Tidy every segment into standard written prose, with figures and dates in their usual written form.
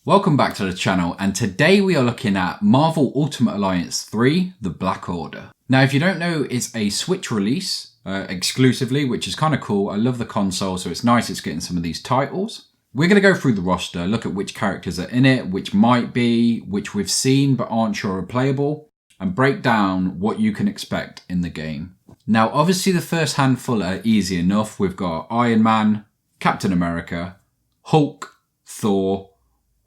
Welcome back to the channel, and today we are looking at Marvel Ultimate Alliance 3, The Black Order. Now if you don't know, it's a Switch release exclusively, which is kind of cool. I love the console, so it's nice it's getting some of these titles. We're going to go through the roster, look at which characters are in it, which might be, which we've seen but aren't sure are playable, and break down what you can expect in the game. Now obviously the first handful are easy enough. We've got Iron Man, Captain America, Hulk, Thor,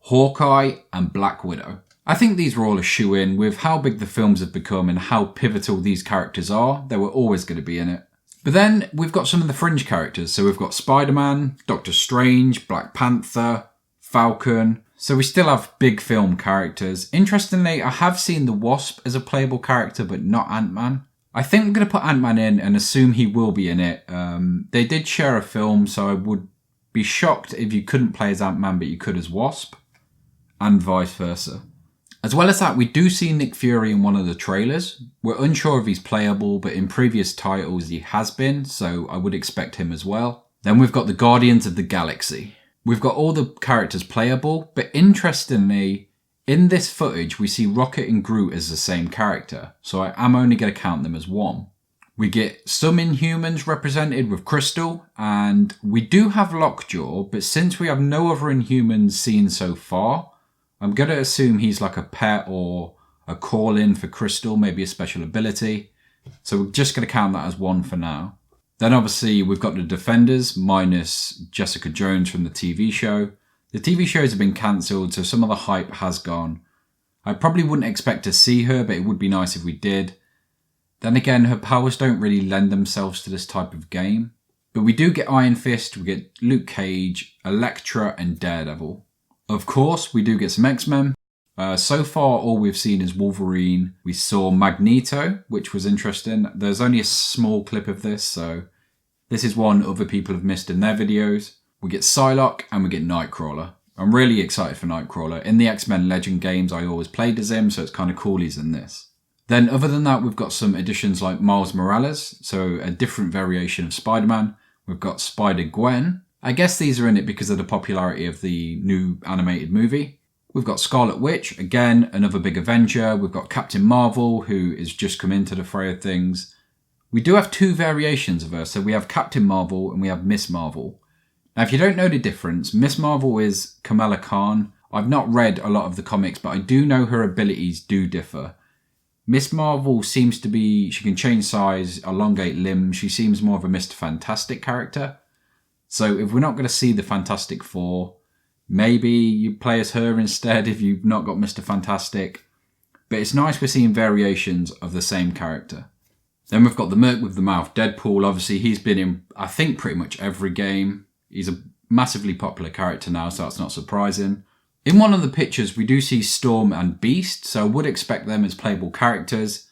Hawkeye and Black Widow. I think these were all a shoe-in. With how big the films have become and how pivotal these characters are, they were always going to be in it. But then we've got some of the fringe characters. So we've got Spider-Man, Doctor Strange, Black Panther, Falcon. So we still have big film characters. Interestingly, I have seen the Wasp as a playable character, but not Ant-Man. I think I'm going to put Ant-Man in and assume he will be in it. They did share a film, so I would be shocked if you couldn't play as Ant-Man, but you could as Wasp. And vice versa. As well as that, we do see Nick Fury in one of the trailers. We're unsure if he's playable, but in previous titles he has been, so I would expect him as well. Then we've got the Guardians of the Galaxy. We've got all the characters playable, but interestingly, in this footage we see Rocket and Groot as the same character, so I am only going to count them as one. We get some Inhumans represented with Crystal, and we do have Lockjaw, but since we have no other Inhumans seen so far, I'm going to assume he's like a pet or a call-in for Crystal, maybe a special ability. So we're just going to count that as one for now. Then obviously we've got the Defenders minus Jessica Jones from the TV show. The TV shows have been cancelled, so some of the hype has gone. I probably wouldn't expect to see her, but it would be nice if we did. Then again, her powers don't really lend themselves to this type of game. But we do get Iron Fist, we get Luke Cage, Elektra and Daredevil. Of course, we do get some X-Men. So far, all we've seen is Wolverine. We saw Magneto, which was interesting. There's only a small clip of this, so this is one other people have missed in their videos. We get Psylocke and we get Nightcrawler. I'm really excited for Nightcrawler. In the X-Men Legend games, I always played as him, so it's kind of cool he's in this. Then other than that, we've got some additions like Miles Morales, so a different variation of Spider-Man. We've got Spider-Gwen. I guess these are in it because of the popularity of the new animated movie. We've got Scarlet Witch, again, another big Avenger. We've got Captain Marvel, who has just come into the fray of things. We do have two variations of her. So we have Captain Marvel and we have Miss Marvel. Now, if you don't know the difference, Miss Marvel is Kamala Khan. I've not read a lot of the comics, but I do know her abilities do differ. Miss Marvel seems to be, she can change size, elongate limbs. She seems more of a Mr. Fantastic character. So if we're not going to see the Fantastic Four, maybe you play as her instead if you've not got Mr. Fantastic. But it's nice we're seeing variations of the same character. Then we've got the Merc with the Mouth, Deadpool. Obviously, he's been in, I think, pretty much every game. He's a massively popular character now, so that's not surprising. In one of the pictures, we do see Storm and Beast, so I would expect them as playable characters.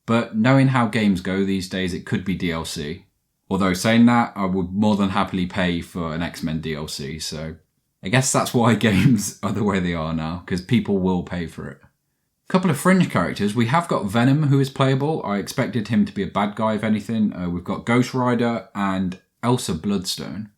But knowing how games go these days, it could be DLC. Although saying that, I would more than happily pay for an X-Men DLC, so I guess that's why games are the way they are now, because people will pay for it. A couple of fringe characters. We have got Venom, who is playable. I expected him to be a bad guy, if anything. We've got Ghost Rider and Elsa Bloodstone.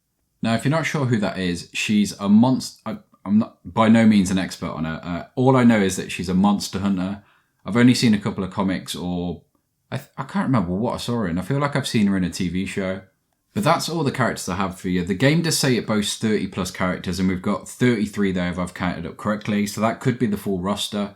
Now, if you're not sure who that is, she's a monster. I'm not by no means an expert on her. All I know is that she's a monster hunter. I've only seen a couple of comics or I can't remember what I saw her in. I feel like I've seen her in a TV show. But that's all the characters I have for you. The game does say it boasts 30 plus characters, and we've got 33 there if I've counted up correctly. So that could be the full roster.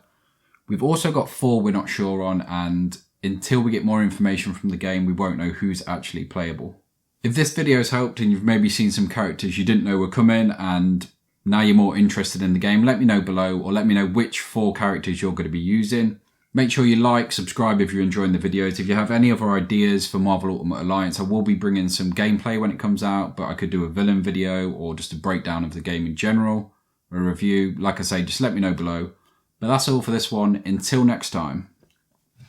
We've also got 4 we're not sure on, and until we get more information from the game, we won't know who's actually playable. If this video's helped and you've maybe seen some characters you didn't know were coming and now you're more interested in the game, let me know below, or let me know which 4 characters you're going to be using. Make sure you like, subscribe if you're enjoying the videos. If you have any other ideas for Marvel Ultimate Alliance, I will be bringing some gameplay when it comes out, but I could do a villain video or just a breakdown of the game in general, a review. Like I say, just let me know below. But that's all for this one. Until next time.